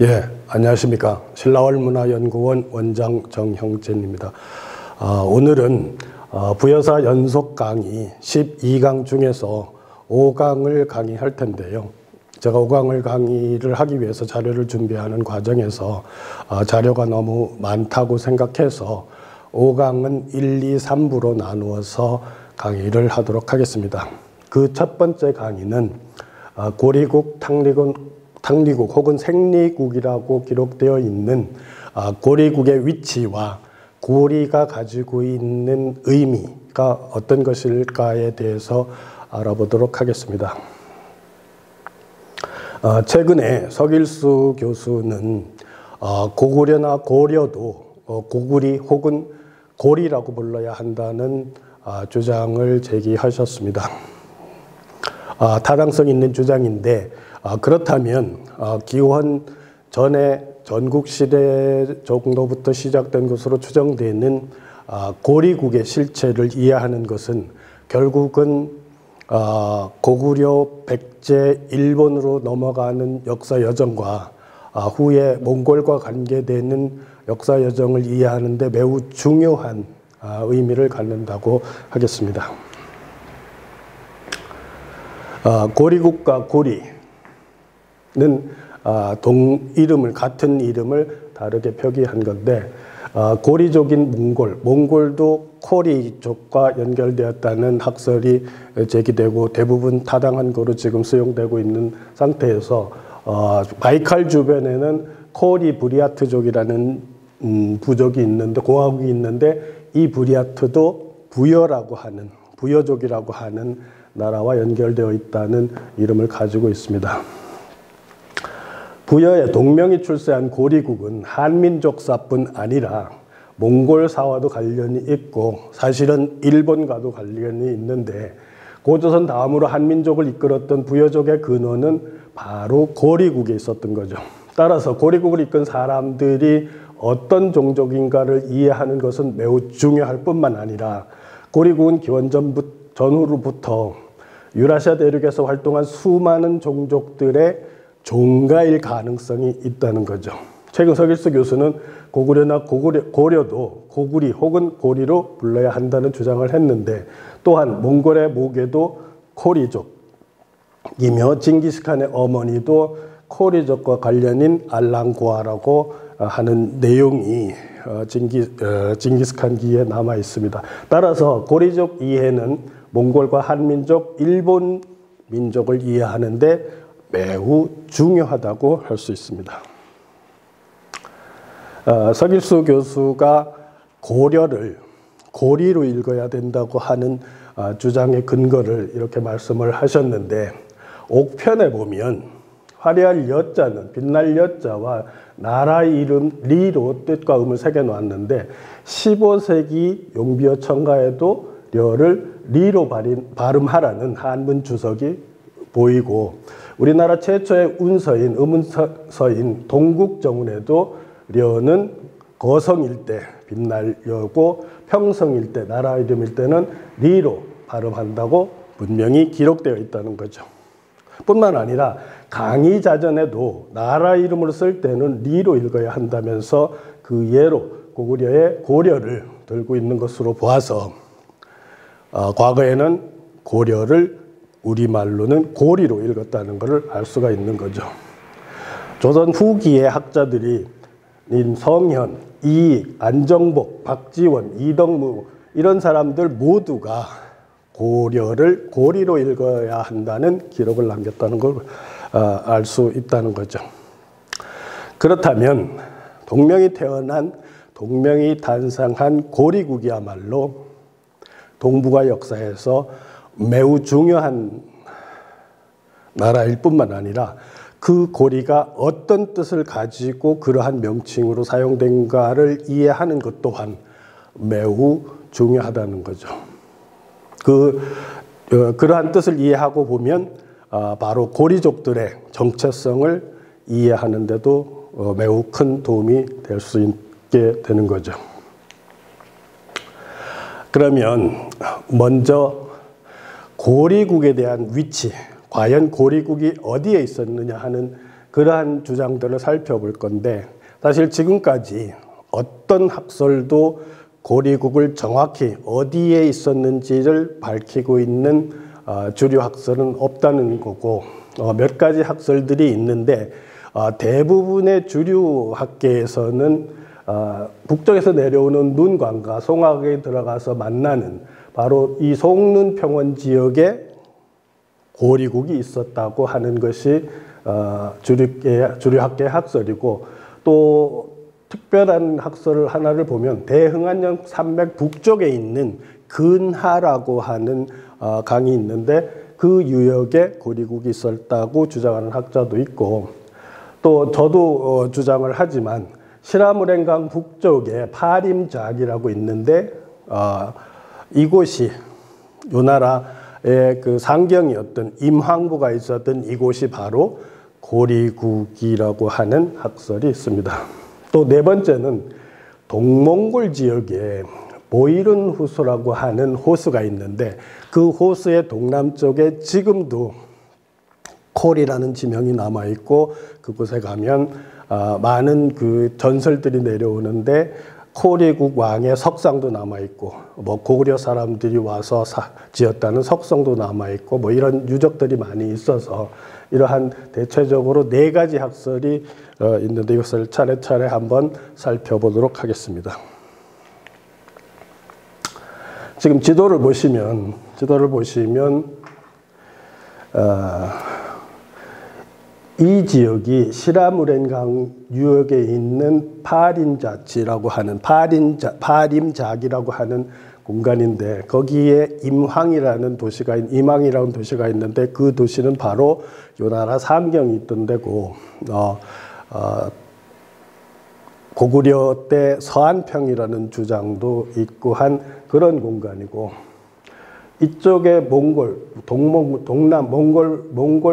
예, 안녕하십니까. 신라월문화연구원 원장 정형진입니다. 오늘은 부여사 연속 강의 12강 중에서 5강을 강의할 텐데요. 제가 5강을 강의를 하기 위해서 자료를 준비하는 과정에서 자료가 너무 많다고 생각해서 5강은 1, 2, 3부로 나누어서 강의를 하도록 하겠습니다. 그 첫 번째 강의는 고리국, 탕리국 혹은 생리국이라고 기록되어 있는 고리국의 위치와 고리가 가지고 있는 의미가 어떤 것일까에 대해서 알아보도록 하겠습니다. 최근에 석일수 교수는 고구려나 고려도 고구리 혹은 고리라고 불러야 한다는 주장을 제기하셨습니다. 타당성 있는 주장인데 그렇다면 기원 전에 전국시대 정도부터 시작된 것으로 추정되는 고리국의 실체를 이해하는 것은 결국은 고구려, 백제, 일본으로 넘어가는 역사 여정과 후에 몽골과 관계되는 역사 여정을 이해하는 데 매우 중요한 의미를 갖는다고 하겠습니다. 고리국과 고리는 같은 이름을 다르게 표기한 건데 고리족인 몽골도 코리족과 연결되었다는 학설이 제기되고 대부분 타당한 거로 지금 수용되고 있는 상태에서 바이칼 주변에는 코리 부리아트족이라는 부족이 있는데 공화국이 있는데 이 부리아트도 부여족이라고 하는 나라와 연결되어 있다는 이름을 가지고 있습니다. 부여의 동명이 출세한 고리국은 한민족사뿐 아니라 몽골사와도 관련이 있고 사실은 일본과도 관련이 있는데 고조선 다음으로 한민족을 이끌었던 부여족의 근원은 바로 고리국에 있었던 거죠. 따라서 고리국을 이끈 사람들이 어떤 종족인가를 이해하는 것은 매우 중요할 뿐만 아니라 고리국은 기원 전후로부터 유라시아 대륙에서 활동한 수많은 종족들의 종가일 가능성이 있다는 거죠. 최근 석일수 교수는 고구려나 고려도 고구리 혹은 고리로 불러야 한다는 주장을 했는데 또한 몽골의 모계도 코리족이며 징기스칸의 어머니도 코리족과 관련인 알랑고아라고 하는 내용이 징기스칸기에 남아 있습니다. 따라서 고리족 이해는 몽골과 한민족, 일본 민족을 이해하는데 매우 중요하다고 할 수 있습니다. 석일수 교수가 고려를 고리로 읽어야 된다고 하는 주장의 근거를 이렇게 말씀을 하셨는데 옥편에 보면 화려할 여자는 빛날 여자와 나라 이름 리로 뜻과 음을 새겨놓았는데 15세기 용비어 청가에도 려를 리로 발음하라는 한문 주석이 보이고 우리나라 최초의 운서인 음운서인 동국정운에도 려는 거성일 때 빛날 려고 평성일 때 나라 이름일 때는 리로 발음한다고 분명히 기록되어 있다는 거죠. 뿐만 아니라 강의자전에도 나라 이름으로 쓸 때는 리로 읽어야 한다면서 그 예로 고구려의 고려를 들고 있는 것으로 보아서 과거에는 고려를 우리말로는 고리로 읽었다는 것을 알 수가 있는 거죠. 조선 후기의 학자들이 성현, 이익, 안정복, 박지원, 이덕무 이런 사람들 모두가 고려를 고리로 읽어야 한다는 기록을 남겼다는 걸 알 수 있다는 거죠. 그렇다면 동명이 탄생한 고리국이야말로 동북아 역사에서 매우 중요한 나라일 뿐만 아니라 그 고리가 어떤 뜻을 가지고 그러한 명칭으로 사용된가를 이해하는 것 또한 매우 중요하다는 거죠. 그러한 뜻을 이해하고 보면 바로 고리족들의 정체성을 이해하는 데도 매우 큰 도움이 될 수 있게 되는 거죠. 그러면 먼저 고리국에 대한 위치, 과연 고리국이 어디에 있었느냐 하는 그러한 주장들을 살펴볼 건데, 사실 지금까지 어떤 학설도 고리국을 정확히 어디에 있었는지를 밝히고 있는 주류 학설은 없다는 거고, 몇 가지 학설들이 있는데 대부분의 주류 학계에서는 북쪽에서 내려오는 눈광과 송악에 들어가서 만나는 바로 이 송눈 평원 지역에 고리국이 있었다고 하는 것이 주류학계의 학설이고, 또 특별한 학설 하나를 보면 대흥안령 산맥 북쪽에 있는 근하라고 하는 강이 있는데 그 유역에 고리국이 있었다고 주장하는 학자도 있고, 또 저도 주장을 하지만 시라무렌강 북쪽에 파림작이라고 있는데 이곳이 요나라의 그 상경이었던 임황부가 있었던 이곳이 바로 고리국이라고 하는 학설이 있습니다. 또 네 번째는 동몽골 지역에 보이른 호수라고 하는 호수가 있는데 그 호수의 동남쪽에 지금도 콜이라는 지명이 남아있고, 그곳에 가면 많은 그 전설들이 내려오는데 고리국 왕의 석상도 남아있고, 고구려 사람들이 와서 지었다는 석성도 남아있고, 이런 유적들이 많이 있어서 이러한 대체적으로 네 가지 학설이 있는데 이것을 차례차례 한번 살펴보도록 하겠습니다. 지금 지도를 보시면 이 지역이 시라무렌강 유역에 있는 파림자치라고 하는 파림작이라고 하는 공간인데, 거기에 임황이라는 도시가 있는데 그 도시는 바로 요나라 상경이 있던 데고, 고구려 때 서안평이라는 주장도 있고 한 그런 공간이고, 이쪽에 몽골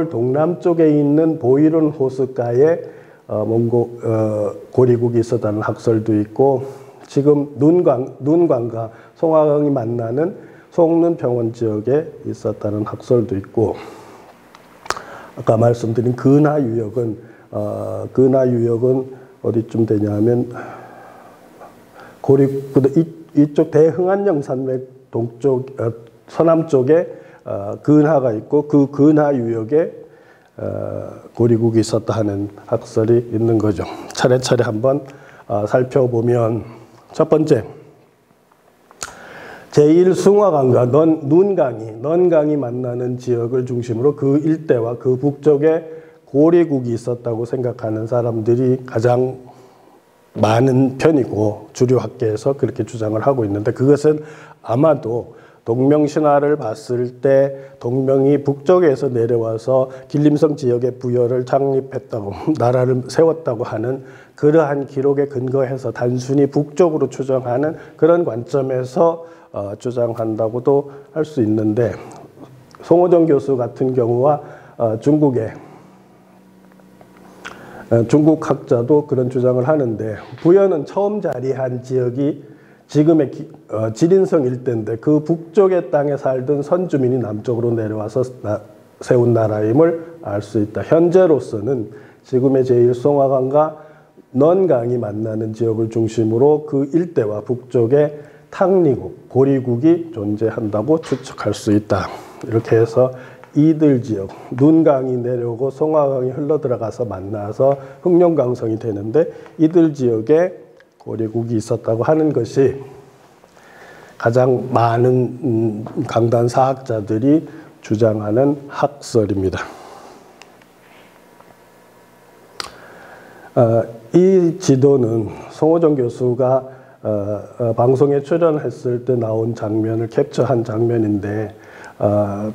동남쪽에 있는 보이른 호숫가에 고리국이 있었다는 학설도 있고, 지금 눈광과 송화강이 만나는 송눈 평원 지역에 있었다는 학설도 있고, 아까 말씀드린 근하 유역은 어디쯤 되냐면 이쪽 대흥안령 산맥 동쪽 서남쪽에 근하가 있고, 그 근하 유역에 고리국이 있었다 하는 학설이 있는 거죠. 차례차례 한번 살펴보면, 첫 번째, 제1숭화강과 넌강이 만나는 지역을 중심으로 그 일대와 그 북쪽에 고리국이 있었다고 생각하는 사람들이 가장 많은 편이고, 주류학계에서 그렇게 주장을 하고 있는데, 그것은 아마도 동명신화를 봤을 때 동명이 북쪽에서 내려와서 길림성 지역의 부여를 창립했다고, 나라를 세웠다고 하는 그러한 기록에 근거해서 단순히 북쪽으로 추정하는 그런 관점에서 주장한다고도 할 수 있는데, 송호정 교수 같은 경우와 중국 학자도 그런 주장을 하는데, 부여는 처음 자리한 지역이 지금의 지린성 일대인데 그 북쪽의 땅에 살던 선주민이 남쪽으로 내려와서 세운 나라임을 알 수 있다. 현재로서는 지금의 제1송화강과 넌강이 만나는 지역을 중심으로 그 일대와 북쪽에 탕리국, 고리국이 존재한다고 추측할 수 있다. 이렇게 해서 이들 지역, 눈강이 내려오고 송화강이 흘러들어가서 만나서 흑룡강성이 되는데 이들 지역에 고리국이 있었다고 하는 것이 가장 많은 강단 사학자들이 주장하는 학설입니다. 이 지도는 송호정 교수가 방송에 출연했을 때 나온 장면을 캡처한 장면인데,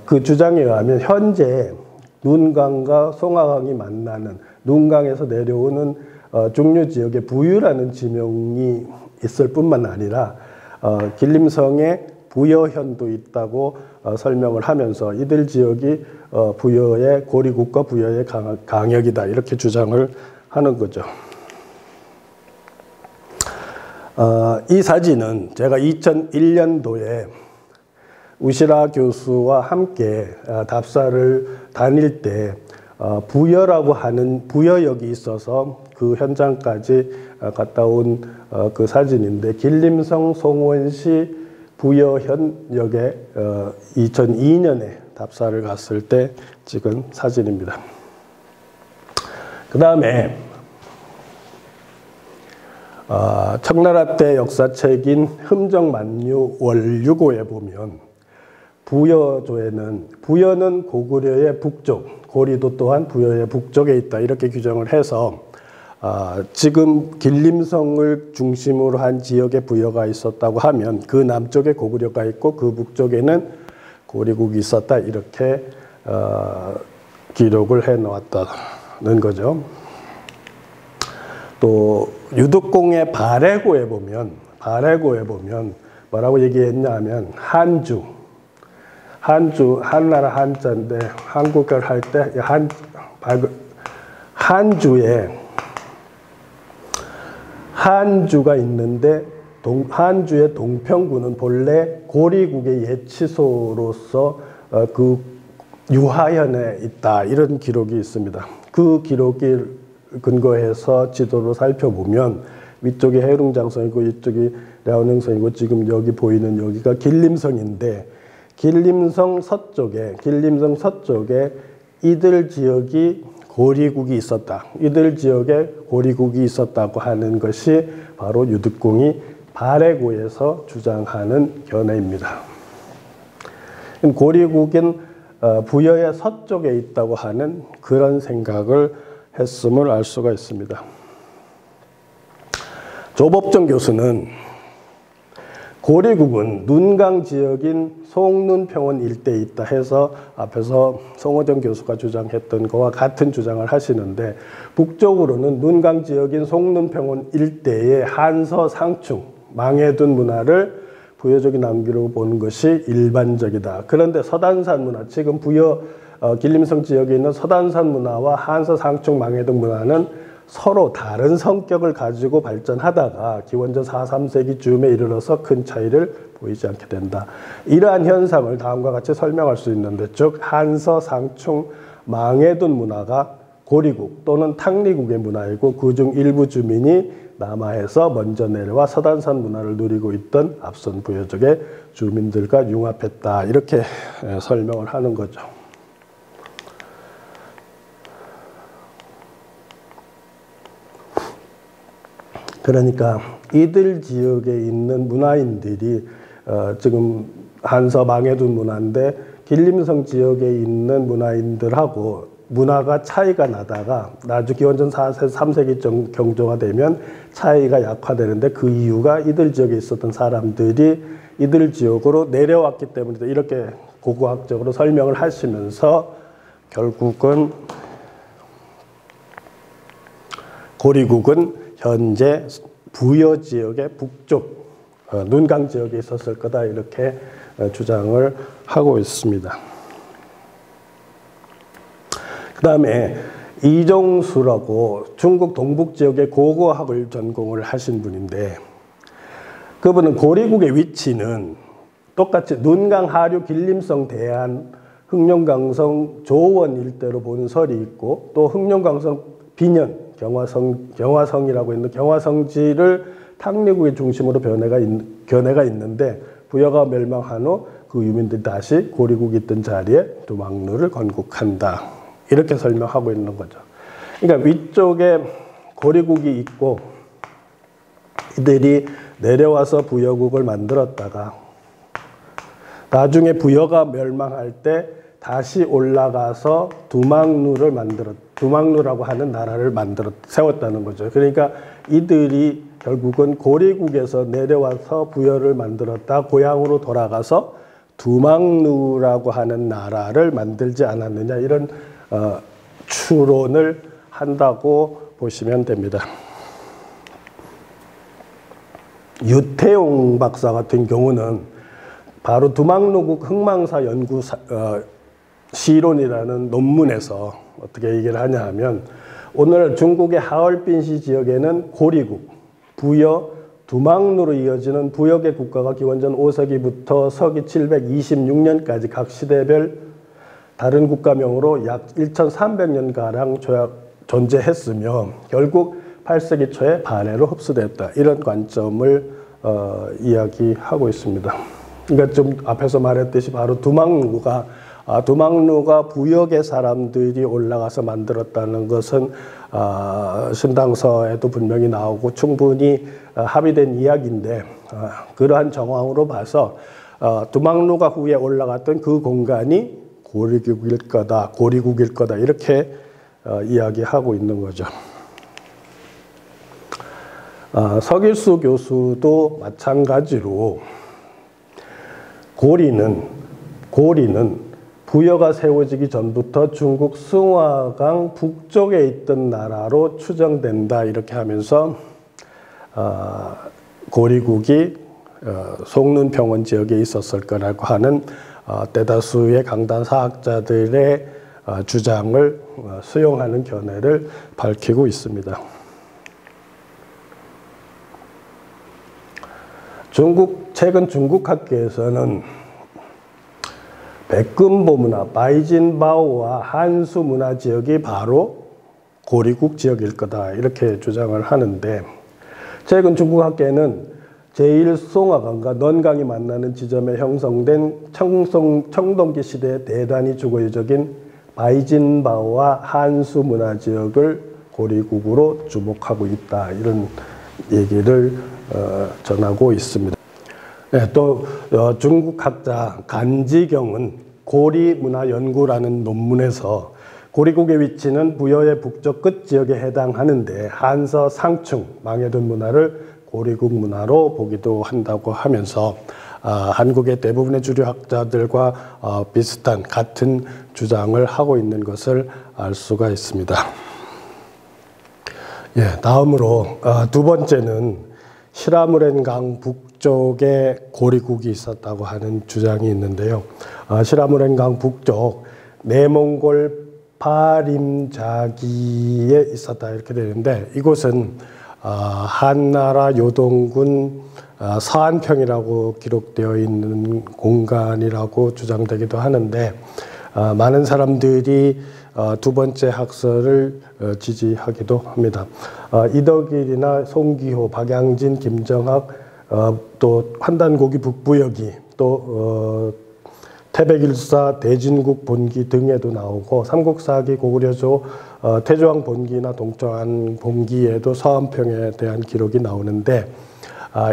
그 주장에 의하면 현재 눈강과 송화강이 만나는 눈강에서 내려오는 중류 지역에 부유라는 지명이 있을 뿐만 아니라 길림성에 부여현도 있다고 설명을 하면서 이들 지역이 부여의 고리국과 부여의 강역이다, 이렇게 주장을 하는 거죠. 이 사진은 제가 2001년도에 우시라 교수와 함께 답사를 다닐 때 부여라고 하는 부여역이 있어서 그 현장까지 갔다 온 그 사진인데, 길림성 송원시 부여현역에 2002년에 답사를 갔을 때 찍은 사진입니다. 그 다음에 청나라 때 역사책인 흠정만류 월유고에 보면 부여는 고구려의 북쪽, 고리도 또한 부여의 북쪽에 있다 이렇게 규정을 해서 지금 길림성을 중심으로 한 지역에 부여가 있었다고 하면 그 남쪽에 고구려가 있고 그 북쪽에는 고리국이 있었다 이렇게 기록을 해 놓았다는 거죠. 또 유득공의 발해고에 보면 뭐라고 얘기했냐 하면 한나라 한자인데 한국을 할 때 한주가 있는데 한주의 동평구는 본래 고리국의 예치소로서 그 유하현에 있다 이런 기록이 있습니다. 그 기록을 근거해서 지도로 살펴보면 위쪽이 해룡장성이고 이쪽이 랴오닝성이고 지금 여기 보이는 여기가 길림성인데, 길림성 서쪽에 이들 지역이 고리국이 있었다. 이들 지역에 고리국이 있었다고 하는 것이 바로 유득공이 발해고에서 주장하는 견해입니다. 고리국은 부여의 서쪽에 있다고 하는 그런 생각을 했음을 알 수가 있습니다. 조법정 교수는 고리국은 눈강 지역인 송눈평원 일대에 있다 해서 앞에서 송호정 교수가 주장했던 것과 같은 주장을 하시는데, 북쪽으로는 눈강 지역인 송눈평원 일대의 한서 상충, 망해둔 문화를 부여적인 남기로 보는 것이 일반적이다. 그런데 서단산 문화, 지금 길림성 지역에 있는 서단산 문화와 한서 상충 망해둔 문화는 서로 다른 성격을 가지고 발전하다가 기원전 4, 3세기쯤에 이르러서 큰 차이를 보이지 않게 된다. 이러한 현상을 다음과 같이 설명할 수 있는데, 즉 한서, 상충, 망해둔 문화가 고리국 또는 탕리국의 문화이고 그중 일부 주민이 남하에서 먼저 내려와 서단산 문화를 누리고 있던 앞선 부여족의 주민들과 융합했다. 이렇게 설명을 하는 거죠. 그러니까 이들 지역에 있는 문화인들이 지금 한서 망해둔 문화인데 길림성 지역에 있는 문화인들하고 문화가 차이가 나다가 나중 기원전 4세, 3세기 경조가 되면 차이가 약화되는데, 그 이유가 이들 지역에 있었던 사람들이 이들 지역으로 내려왔기 때문이다. 이렇게 고고학적으로 설명을 하시면서 결국은 고리국은 현재 부여 지역의 북쪽 눈강 지역에 있었을 거다 이렇게 주장을 하고 있습니다. 그 다음에 이종수라고 중국 동북 지역의 고고학을 전공을 하신 분인데, 그분은 고리국의 위치는 똑같이 눈강 하류 길림성 대안 흑룡강성 조원 일대로 보는 설이 있고, 또 흑룡강성 비년 경화성이라고 있는 경화성지를 탕리국의 중심으로 견해가 있는데, 부여가 멸망한 후 그 유민들이 다시 고리국이 있던 자리에 두막루를 건국한다. 이렇게 설명하고 있는 거죠. 그러니까 위쪽에 고리국이 있고 이들이 내려와서 부여국을 만들었다가 나중에 부여가 멸망할 때 다시 올라가서 두막루라고 하는 나라를 세웠다는 거죠. 그러니까 이들이 결국은 고리국에서 내려와서 부여를 만들었다 고향으로 돌아가서 두막루라고 하는 나라를 만들지 않았느냐, 이런 추론을 한다고 보시면 됩니다. 유태용 박사 같은 경우는 바로 두막루국 흑망사 연구 시론이라는 논문에서 어떻게 얘기를 하냐 하면, 오늘 중국의 하얼빈시 지역에는 고리국, 부여, 두막루로 이어지는 부역의 국가가 기원전 5세기부터 서기 726년까지 각 시대별 다른 국가명으로 약 1300년가량 존재했으며 결국 8세기 초에 발해로 흡수됐다. 이런 관점을 이야기하고 있습니다. 그러니까 좀 앞에서 말했듯이 바로 두막루가 부역의 사람들이 올라가서 만들었다는 것은 신당서에도 분명히 나오고 충분히 합의된 이야기인데 그러한 정황으로 봐서 두막루가 후에 올라갔던 그 공간이 고리국일 거다 이렇게 이야기하고 있는 거죠. 서길수 교수도 마찬가지로 고리는 부여가 세워지기 전부터 중국 승화강 북쪽에 있던 나라로 추정된다 이렇게 하면서 고리국이 송눈평원 지역에 있었을 거라고 하는 대다수의 강단 사학자들의 주장을 수용하는 견해를 밝히고 있습니다. 최근 중국 학계에서는 백금보 문화, 바이진바오와 한수 문화 지역이 바로 고리국 지역일 거다 이렇게 주장을 하는데 최근 중국 학계는 제1송화강과 넌강이 만나는 지점에 형성된 청동기 시대의 대단히 주거유적인 바이진바오와 한수 문화 지역을 고리국으로 주목하고 있다 이런 얘기를 전하고 있습니다. 네, 또 중국 학자 간지경은 고리문화연구라는 논문에서 고리국의 위치는 부여의 북쪽 끝 지역에 해당하는데 한서 상충 망해둔 문화를 고리국 문화로 보기도 한다고 하면서 한국의 대부분의 주류 학자들과 비슷한 같은 주장을 하고 있는 것을 알 수가 있습니다. 예, 다음으로 두 번째는 시라무렌강 북쪽에 고리국이 있었다고 하는 주장이 있는데요. 시라무렌강 북쪽 내몽골 파림자기에 있었다 이렇게 되는데 이곳은 한나라 요동군 서안평이라고 기록되어 있는 공간이라고 주장되기도 하는데 많은 사람들이 두 번째 학설을 지지하기도 합니다. 이덕일이나 송기호, 박양진, 김정학, 또 환단고기 북부여기, 또 태백일사 대진국 본기 등에도 나오고 삼국사기 고구려조 태조왕 본기나 동초안 본기에도 서안평에 대한 기록이 나오는데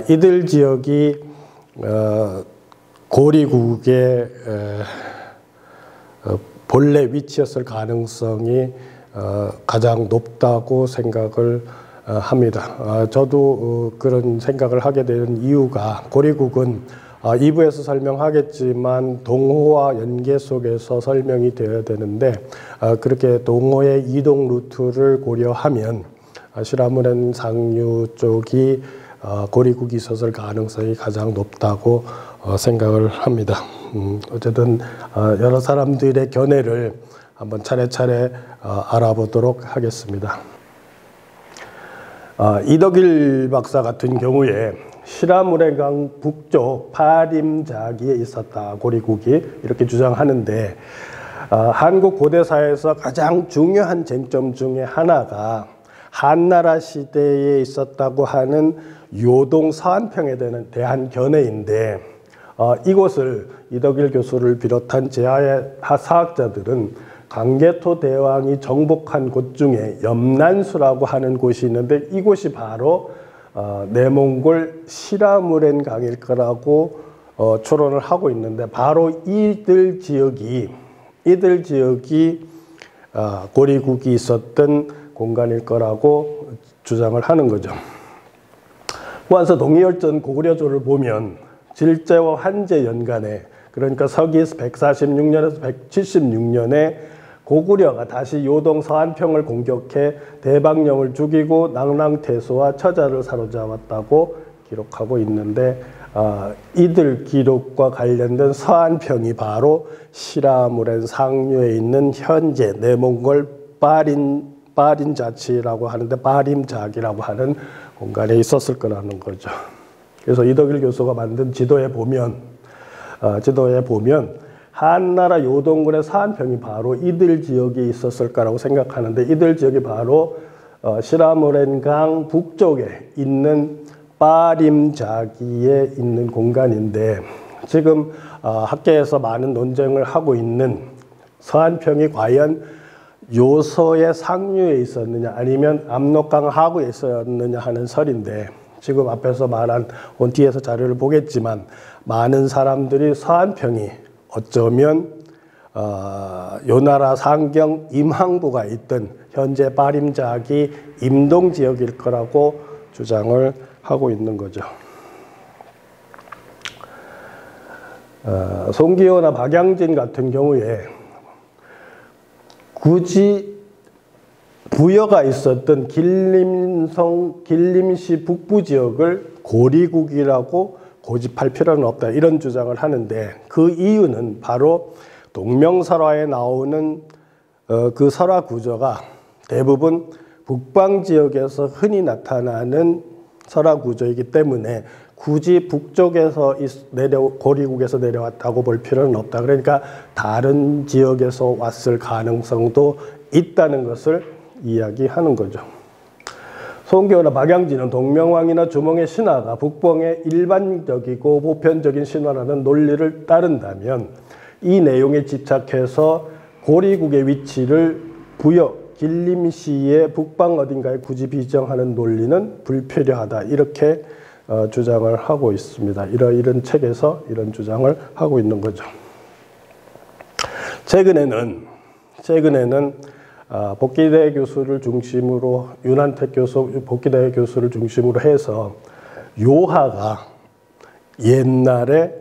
이들 지역이 고리국의 본래 위치였을 가능성이 가장 높다고 생각을 합니다. 저도 그런 생각을 하게 되는 이유가 고리국은 2부에서 설명하겠지만 동호와 연계 속에서 설명이 되어야 되는데 그렇게 동호의 이동 루트를 고려하면 시라무렌 상류 쪽이 고리국이 있었을 가능성이 가장 높다고 생각을 합니다. 어쨌든 여러 사람들의 견해를 한번 차례차례 알아보도록 하겠습니다. 이덕일 박사 같은 경우에 시라무렌강 북쪽 파림자기에 있었다 고리국이 이렇게 주장하는데 한국 고대사에서 가장 중요한 쟁점 중에 하나가 한나라 시대에 있었다고 하는 요동 서안평에 대한 견해인데 이곳을 이덕일 교수를 비롯한 제하의 사학자들은 강개토 대왕이 정복한 곳 중에 염난수라고 하는 곳이 있는데 이곳이 바로 내몽골 시라무렌 강일 거라고 추론을 하고 있는데 바로 이들 지역이 고리국이 있었던 공간일 거라고 주장을 하는 거죠. 그래서 동이열전 고구려조를 보면 질제와 환제 연간에 그러니까 서기 146년에서 176년에 고구려가 다시 요동 서안평을 공격해 대방령을 죽이고 낭랑태수와 처자를 사로잡았다고 기록하고 있는데 이들 기록과 관련된 서안평이 바로 시라무렌 상류에 있는 현재 내몽골 바린자치라고 하는데 바림작이라고 하는 공간에 있었을 거라는 거죠. 그래서 이덕일 교수가 만든 지도에 보면 한나라 요동군의 사한평이 바로 이들 지역에 있었을 거라고 생각하는데, 이들 지역이 바로 시라모렌강 북쪽에 있는 빠림자기에 있는 공간인데, 지금 학계에서 많은 논쟁을 하고 있는 서한평이 과연 요서의 상류에 있었느냐 아니면 압록강 하구에 있었느냐 하는 설인데, 지금 앞에서 말한 뒤에서 자료를 보겠지만 많은 사람들이 서한평이 어쩌면 요나라 상경 임항부가 있던 현재 빠림자기 임동 지역일 거라고 주장을 하고 있는 거죠. 송기호나 박양진 같은 경우에 굳이 부여가 있었던 길림시 북부 지역을 고리국이라고 고집할 필요는 없다, 이런 주장을 하는데, 그 이유는 바로 동명설화에 나오는 그 설화 구조가 대부분 북방 지역에서 흔히 나타나는 설화 구조이기 때문에 굳이 북쪽에서 고리국에서 내려왔다고 볼 필요는 없다. 그러니까 다른 지역에서 왔을 가능성도 있다는 것을 이야기하는 거죠. 송기호나 박양진은 동명왕이나 주몽의 신화가 북방의 일반적이고 보편적인 신화라는 논리를 따른다면 이 내용에 집착해서 고리국의 위치를 길림시의 북방 어딘가에 굳이 비정하는 논리는 불필요하다, 이렇게 주장을 하고 있습니다. 이런 책에서 이런 주장을 하고 있는 거죠. 최근에는 복기대 교수를 중심으로, 윤한택 교수, 복기대 교수를 중심으로 해서 요하가 옛날에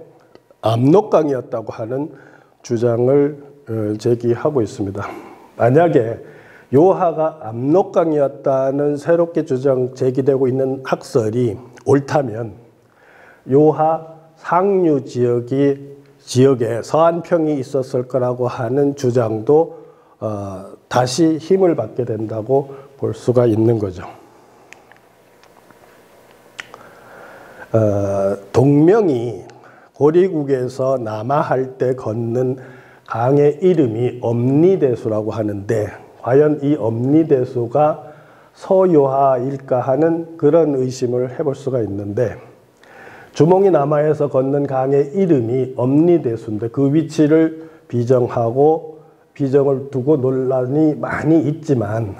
압록강이었다고 하는 주장을 제기하고 있습니다. 만약에 요하가 압록강이었다는 새롭게 제기되고 있는 학설이 옳다면 요하 상류 지역에 서한평이 있었을 거라고 하는 주장도 다시 힘을 받게 된다고 볼 수가 있는 거죠. 동명이 고리국에서 남하할 때 걷는 강의 이름이 엄니대수라고 하는데, 과연 이 엄니대수가 서요하일까 하는 그런 의심을 해볼 수가 있는데, 주몽이 남하에서 걷는 강의 이름이 엄니대수인데 그 위치를 비정을 두고 논란이 많이 있지만,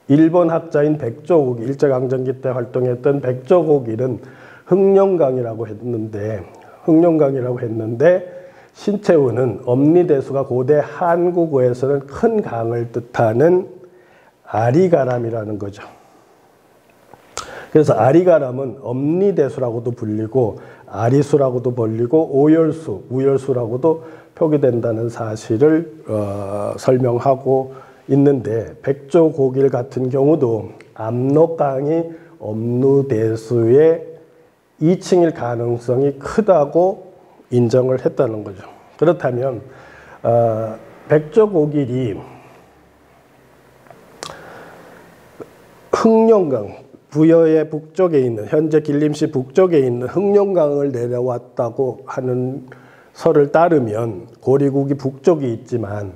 일본 학자인 백조국, 일제강점기 때 활동했던 백조국일은 흥룡강이라고 했는데 신채훈은 엄니대수가 고대 한국어에서는 큰 강을 뜻하는 아리가람이라는 거죠. 그래서 아리가람은 엄니대수라고도 불리고 아리수라고도 불리고 오열수, 무열수라고도 표기된다는 사실을 설명하고 있는데, 백조고길 같은 경우도 압록강이 엄누대수의 2층일 가능성이 크다고 인정을 했다는 거죠. 그렇다면 백조고길이 흥룡강, 부여의 북쪽에 있는, 현재 길림시 북쪽에 있는 흥룡강을 내려왔다고 하는 설을 따르면 고리국이 북쪽이 있지만,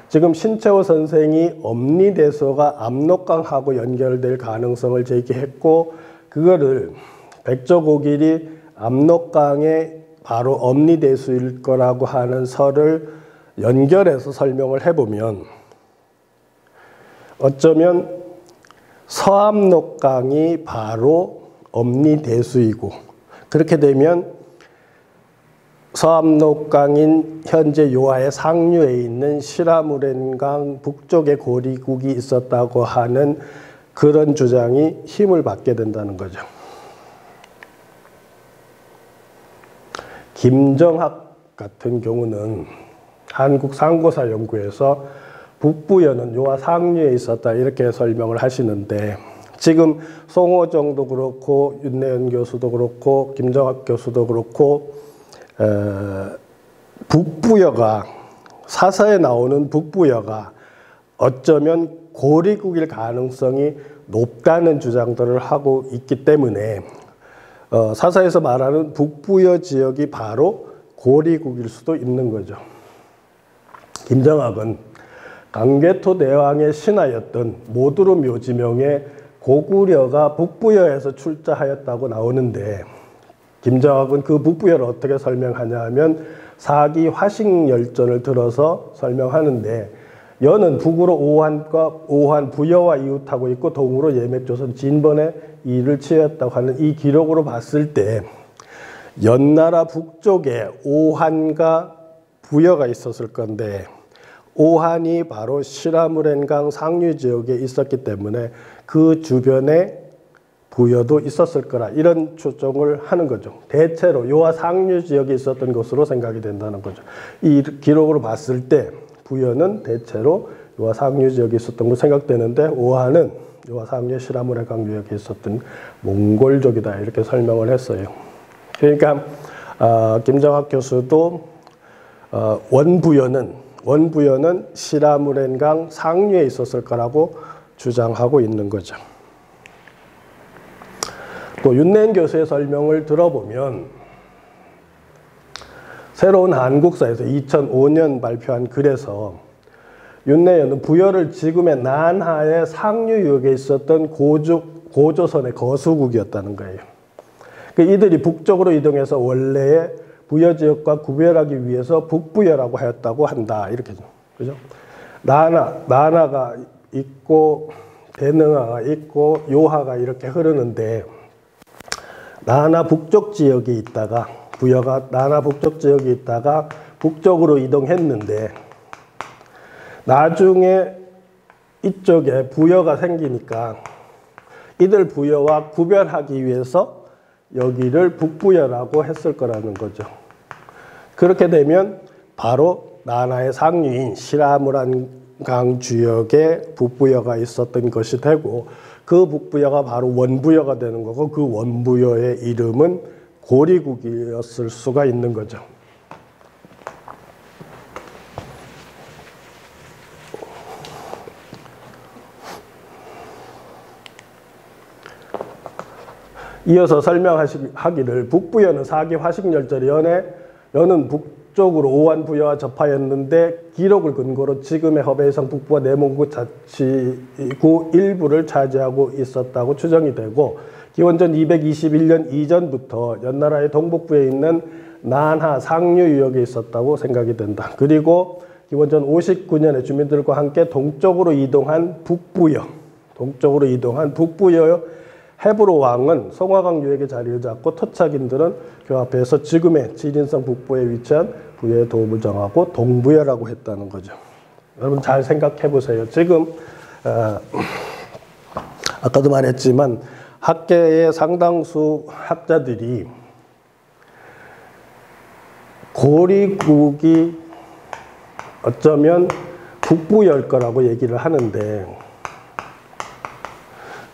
지금 신채호 선생이 엄니대소가 압록강하고 연결될 가능성을 제기했고, 그거를 백조고길이 압록강의 바로 엄니대수일 거라고 하는 설을 연결해서 설명을 해보면, 어쩌면 서압록강이 바로 엄니대수이고, 그렇게 되면 서압록강인 현재 요하의 상류에 있는 시라무렌강 북쪽에 고리국이 있었다고 하는 그런 주장이 힘을 받게 된다는 거죠. 김정학 같은 경우는 한국상고사연구에서 북부여는 요하 상류에 있었다, 이렇게 설명을 하시는데, 지금 송호정도 그렇고 윤내연 교수도 그렇고 김정학 교수도 그렇고 북부여가, 사서에 나오는 북부여가 어쩌면 고리국일 가능성이 높다는 주장들을 하고 있기 때문에 사서에서 말하는 북부여 지역이 바로 고리국일 수도 있는 거죠. 김정학은 강개토 대왕의 신하였던 모두르 묘지명의 고구려가 북부여에서 출자하였다고 나오는데, 김정학은 그 북부여를 어떻게 설명하냐 하면 사기 화식열전을 들어서 설명하는데, 여는 북으로 오한 부여와 이웃하고 있고 동으로 예맥조선 진번의 일을 취했다고 하는 이 기록으로 봤을 때 연나라 북쪽에 오한과 부여가 있었을 건데, 오한이 바로 시라무렌강 상류 지역에 있었기 때문에 그 주변에 부여도 있었을 거라, 이런 추정을 하는 거죠. 대체로 요하 상류 지역에 있었던 것으로 생각이 된다는 거죠. 이 기록으로 봤을 때 부여는 대체로 요하 상류 지역에 있었던 것으로 생각되는데, 오한은 요하 상류 시라무렌강 지역에 있었던 몽골족이다, 이렇게 설명을 했어요. 그러니까 김정학 교수도 원부여는 시라무렌강 상류에 있었을 거라고 주장하고 있는 거죠. 또 윤내현 교수의 설명을 들어보면 새로운 한국사에서 2005년 발표한 글에서 윤내현은 부여를 지금의 난하의 상류역에 있었던 고조선의 거수국이었다는 거예요. 이들이 북쪽으로 이동해서 원래의 부여지역과 구별하기 위해서 북부여라고 하였다고 한다, 이렇게. 그죠? 나나가 있고 대능하가 있고 요하가 이렇게 흐르는데, 나나 북쪽 지역에 있다가, 부여가 나나 북쪽 지역에 있다가 북쪽으로 이동했는데, 나중에 이쪽에 부여가 생기니까 이들 부여와 구별하기 위해서 여기를 북부여라고 했을 거라는 거죠. 그렇게 되면 바로 나나의 상류인 시라무란강 지역에 북부여가 있었던 것이 되고, 그 북부여가 바로 원부여가 되는 거고, 그 원부여의 이름은 고리국이었을 수가 있는 거죠. 이어서 설명하기를 북부여는 사기 화식열전이 여는 북쪽으로 오한부여와 접하였는데 기록을 근거로 지금의 허베이성 북부와 내몽구 자치구 일부를 차지하고 있었다고 추정이 되고, 기원전 221년 이전부터 연나라의 동북부에 있는 난하 상류 유역에 있었다고 생각이 된다. 그리고 기원전 59년에 주민들과 함께 동쪽으로 이동한 북부여 헤브로 왕은 송화강 유역에 자리를 잡고 토착인들은 그 앞에서 지금의 지린성 북부에 위치한 부여의 도읍을 정하고 동부여라고 했다는 거죠. 여러분 잘 생각해 보세요. 지금 아까도 말했지만 학계의 상당수 학자들이 고리국이 어쩌면 북부여일 거라고 얘기를 하는데,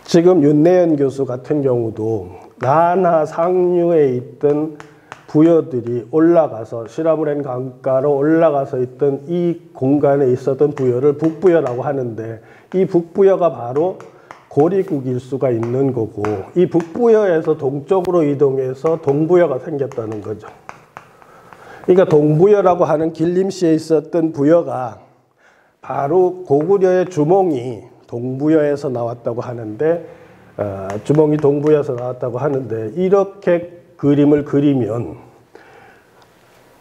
지금 윤내현 교수 같은 경우도 나나 상류에 있던 부여들이 올라가서 시라무렌 강가로 올라가서 있던 이 공간에 있었던 부여를 북부여라고 하는데, 이 북부여가 바로 고리국일 수가 있는 거고, 이 북부여에서 동쪽으로 이동해서 동부여가 생겼다는 거죠. 그러니까 동부여라고 하는 길림시에 있었던 부여가 바로 고구려의 주몽이 동부여에서 나왔다고 하는데, 주몽이 동부여에서 나왔다고 하는데, 이렇게 그림을 그리면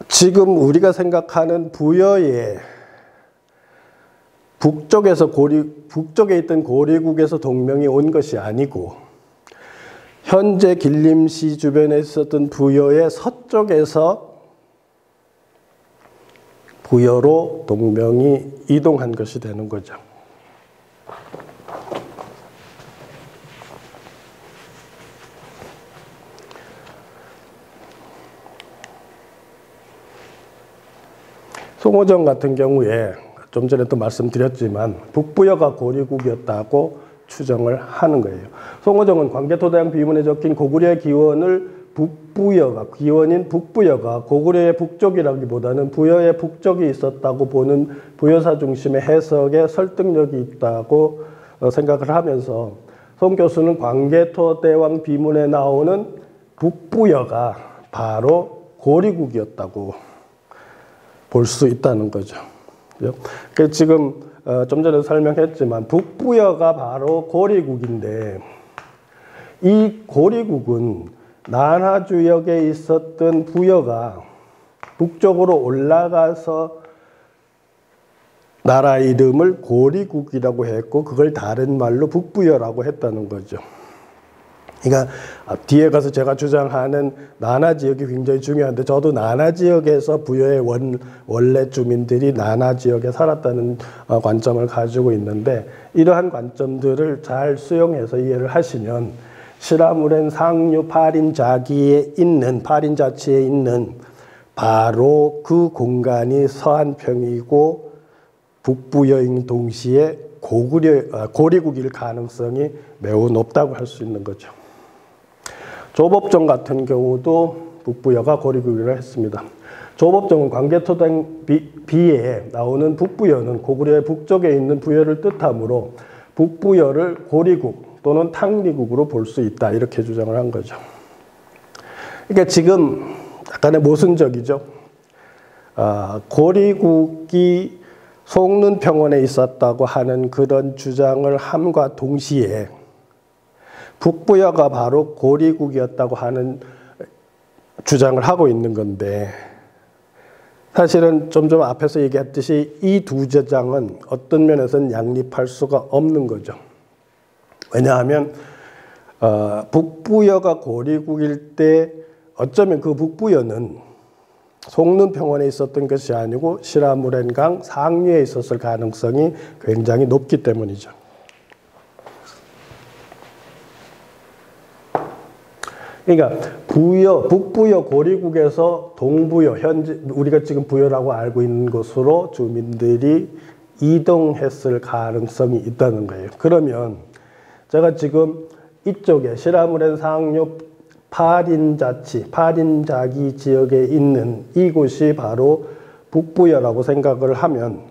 지금 우리가 생각하는 부여의 북쪽에 있던 고리국에서 동명이 온 것이 아니고, 현재 길림시 주변에 있었던 부여의 서쪽에서 부여로 동명이 이동한 것이 되는 거죠. 송호정 같은 경우에 좀 전에 또 말씀드렸지만 북부여가 고리국이었다고 추정을 하는 거예요. 송호정은 광개토대왕 비문에 적힌 고구려의 기원을 기원인 북부여가 고구려의 북쪽이라기보다는 부여의 북쪽이 있었다고 보는 부여사 중심의 해석에 설득력이 있다고 생각을 하면서, 송 교수는 광개토대왕 비문에 나오는 북부여가 바로 고리국이었다고 볼 수 있다는 거죠. 그 지금 좀 전에 설명했지만 북부여가 바로 고리국인데 이 고리국은 난하주역에 있었던 부여가 북쪽으로 올라가서 나라 이름을 고리국이라고 했고 그걸 다른 말로 북부여라고 했다는 거죠. 그러니까 뒤에 가서 제가 주장하는 나나지역이 굉장히 중요한데 저도 나나지역에서 부여의 원래 주민들이 나나지역에 살았다는 관점을 가지고 있는데 이러한 관점들을 잘 수용해서 이해를 하시면 시라무렌 상류 파린자치에 있는 바로 그 공간이 서안평이고 북부여인 동시에 고리국일 가능성이 매우 높다고 할 수 있는 거죠. 조법정 같은 경우도 북부여가 고리국이라 했습니다. 조법정은 광개토당 비에 나오는 북부여는 고구려의 북쪽에 있는 부여를 뜻하므로 북부여를 고리국 또는 탕리국으로 볼 수 있다 이렇게 주장을 한 거죠. 그러니까 지금 약간의 모순적이죠. 고리국이 송눈평원에 있었다고 하는 그런 주장을 함과 동시에 북부여가 바로 고리국이었다고 하는 주장을 하고 있는 건데 사실은 좀 앞에서 얘기했듯이 이 두 주장은 어떤 면에서는 양립할 수가 없는 거죠. 왜냐하면 북부여가 고리국일 때 어쩌면 그 북부여는 송눈평원에 있었던 것이 아니고 시라무렌강 상류에 있었을 가능성이 굉장히 높기 때문이죠. 그러니까 북부여 고리국에서 동부여, 현재 우리가 지금 부여라고 알고 있는 곳으로 주민들이 이동했을 가능성이 있다는 거예요. 그러면 제가 지금 이쪽에 시라무렌 상류 파린자기 지역에 있는 이곳이 바로 북부여라고 생각을 하면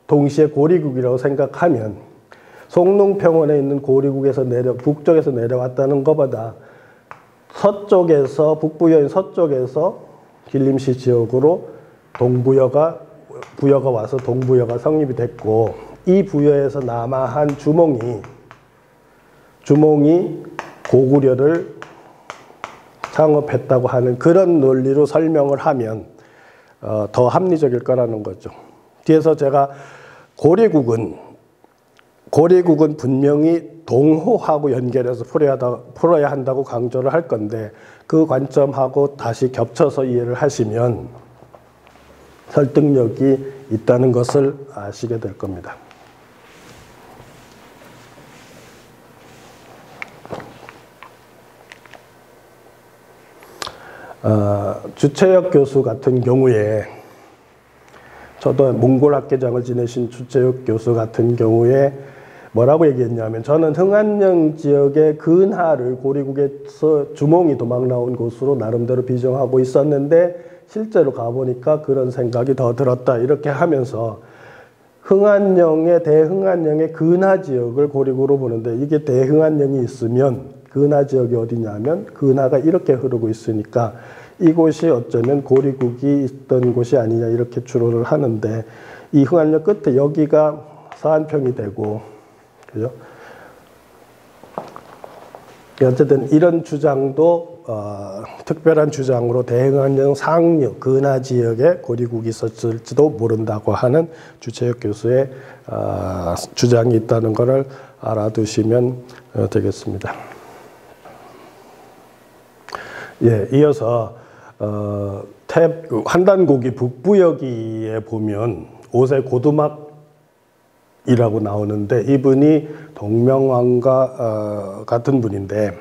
동시에 고리국이라고 생각하면 송눈평원에 있는 고리국에서 북쪽에서 내려왔다는 것보다 서쪽에서 북부여인 서쪽에서 길림시 지역으로 부여가 와서 동부여가 성립이 됐고 이 부여에서 남아한 주몽이 고구려를 창업했다고 하는 그런 논리로 설명을 하면 더 합리적일 거라는 거죠. 뒤에서 제가 고리국은 분명히 동호하고 연결해서 풀어야 한다고 강조를 할 건데 그 관점하고 다시 겹쳐서 이해를 하시면 설득력이 있다는 것을 아시게 될 겁니다. 주채혁 교수 같은 경우에 저도 몽골 학계장을 지내신 주채혁 교수 같은 경우에 뭐라고 얘기했냐면 저는 흥안령 지역의 근하를 고리국에서 주몽이 도망 나온 곳으로 나름대로 비정하고 있었는데 실제로 가보니까 그런 생각이 더 들었다 이렇게 하면서 대흥안령의 근하 지역을 고리국으로 보는데 이게 대흥안령이 있으면 근하 지역이 어디냐면 근하가 이렇게 흐르고 있으니까 이곳이 어쩌면 고리국이 있던 곳이 아니냐 이렇게 추론을 하는데 이 흥안령 끝에 여기가 서안평이 되고 그죠? 어쨌든 이런 주장도 특별한 주장으로 대흥안령 상류 근하 지역에 고리국이 있었을지도 모른다고 하는 주채혁 교수의 주장이 있다는 것을 알아두시면 되겠습니다. 예, 이어서 환단고기 북부여기에 보면 5세 고두막이라고 나오는데 이분이 동명왕과 같은 분인데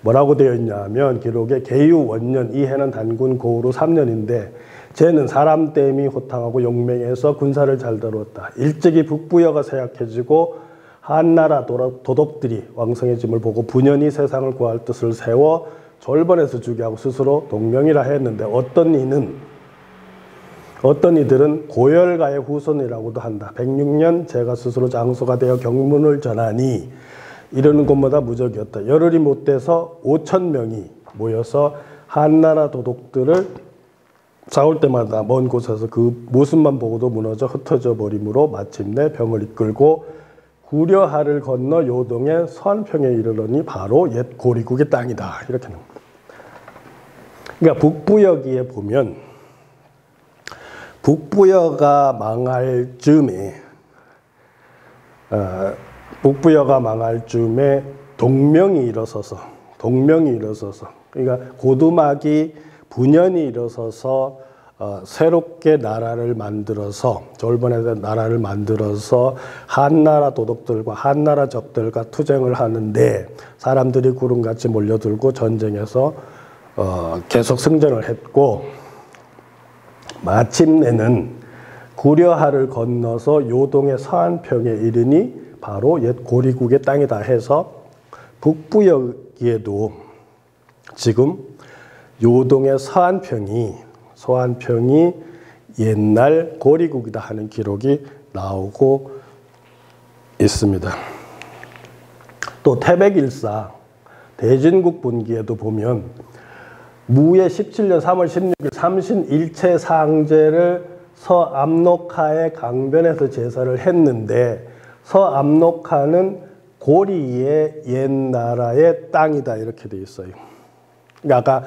뭐라고 되어 있냐면 기록에 계유 원년 이해는 단군 고우로 3년인데 쟤는 사람 땜이 호탕하고 용맹해서 군사를 잘 다루었다. 일찍이 북부여가 쇠약해지고 한나라 도독들이 왕성해짐을 보고 분연히 세상을 구할 뜻을 세워 졸번에서 주게 하고 스스로 동명이라 했는데 어떤 이들은 고열가의 후손이라고도 한다. 106년 제가 스스로 장소가 되어 경문을 전하니 이르는 곳마다 무적이었다. 열흘이 못 돼서 5,000명이 모여서 한나라 도독들을 싸울 때마다 먼 곳에서 그 모습만 보고도 무너져 흩어져 버리므로 마침내 병을 이끌고 구려하를 건너 요동의 서안평에 이르러니 바로 옛 고리국의 땅이다. 이렇게 나옵니다. 그러니까 북부여기에 보면 북부여가 망할 즈음에 동명이 일어서서 그러니까 고두막이 분연이 일어서서 새롭게 나라를 만들어서 졸번에서 나라를 만들어서 한나라 도독들과 한나라 적들과 투쟁을 하는데 사람들이 구름같이 몰려들고 전쟁에서 계속 승전을 했고 마침내는 구려하를 건너서 요동의 서안평에 이르니 바로 옛 고리국의 땅이다 해서 북부여기에도 지금 요동의 서안평이 옛날 고리국이다 하는 기록이 나오고 있습니다. 또 태백일사 대진국 분기에도 보면 무예 17년 3월 16일 삼신일체 상제를 서암록하의 강변에서 제사를 했는데 서암록하는 고리의 옛나라의 땅이다 이렇게 돼 있어요. 그러니까 아까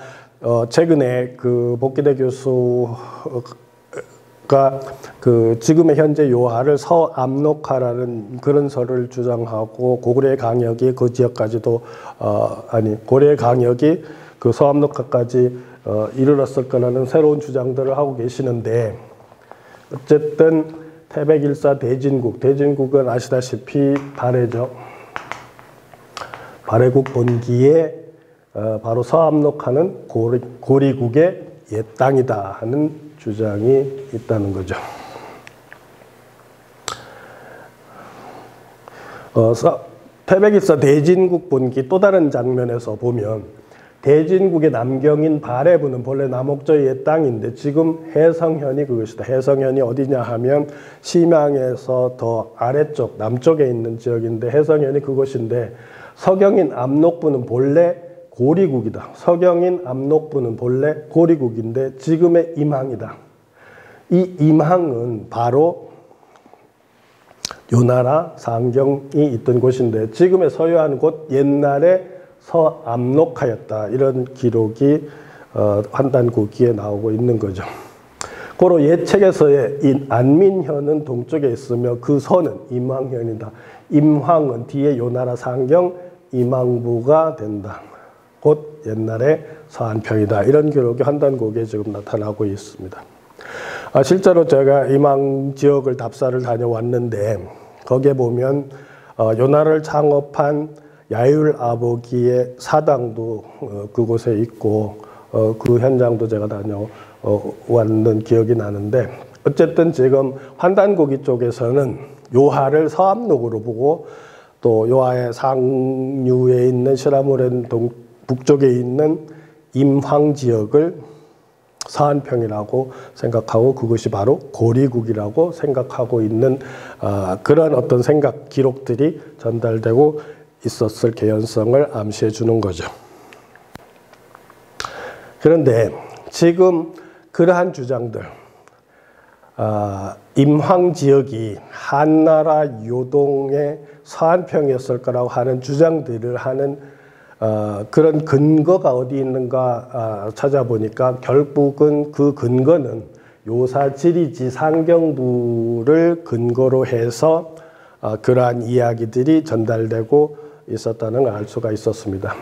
최근에 그 복기대 교수가 그 지금의 현재 요하를 서암록하라는 그런 설을 주장하고 고구려 강역이 그 지역까지도 고려 강역이 그 서암록하까지 이르렀을 거라는 새로운 주장들을 하고 계시는데 어쨌든 태백일사 대진국은 아시다시피 발해죠. 발해국 본기에 바로 서암록하는 고리국의 옛 땅이다 하는 주장이 있다는 거죠. 태백일사 대진국 본기 또 다른 장면에서 보면 대진국의 남경인 발해부는 본래 남옥저의 옛 땅인데 지금 해성현이 그것이다. 해성현이 어디냐 하면 심양에서 더 아래쪽 남쪽에 있는 지역인데 해성현이 그것인데 서경인 압록부는 본래 고리국이다. 서경인 압록부는 본래 고리국인데 지금의 임항이다. 이 임항은 바로 요나라 상경이 있던 곳인데 지금의 서요한 곳 옛날에 서암록하였다. 이런 기록이 환단고기에 나오고 있는 거죠. 고로 옛책에서의 이 안민현은 동쪽에 있으며 그 서는 임황현이다. 임황은 뒤에 요나라 상경 임항부가 된다. 곧 옛날에 서안평이다. 이런 기록이 환단고기에 지금 나타나고 있습니다. 실제로 제가 임항 지역을 답사를 다녀왔는데 거기에 보면 요나라를 창업한 야율 아보기의 사당도 그곳에 있고 그 현장도 제가 다녀왔는 기억이 나는데 어쨌든 지금 환단고기 쪽에서는 요하를 서암록으로 보고 또 요하의 상류에 있는 시라모렌 북쪽에 있는 임황 지역을 서안평이라고 생각하고 그것이 바로 고리국이라고 생각하고 있는 그런 어떤 생각 기록들이 전달되고 있었을 개연성을 암시해 주는 거죠. 그런데 지금 그러한 주장들 임황 지역이 한나라 요동의 서안평이었을 거라고 하는 주장들을 하는 그런 근거가 어디 있는가 찾아보니까 결국은 그 근거는 요사지리지 상경부를 근거로 해서 그러한 이야기들이 전달되고 있었다는 걸 알 수가 있었습니다.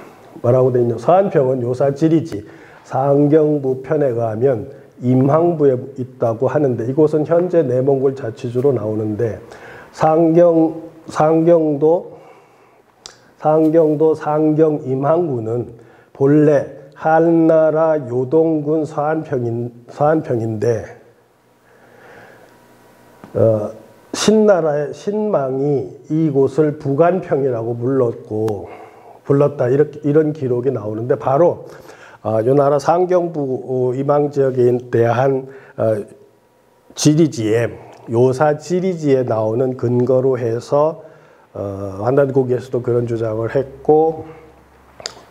뭐라고 되어 있냐? 서안평은 요사지리지 상경부 편에 의하면 임항부에 있다고 하는데 이곳은 현재 내몽골 자치주로 나오는데 상경도 상경 임항구는 본래 한나라 요동군 서안평인데 신나라의 신망이 이곳을 부간평이라고 불렀다 이런 기록이 나오는데 바로 요나라 상경부 임항 지역에 대한 지리지에 요사 지리지에 나오는 근거로 해서 환단고기에서도 그런 주장을 했고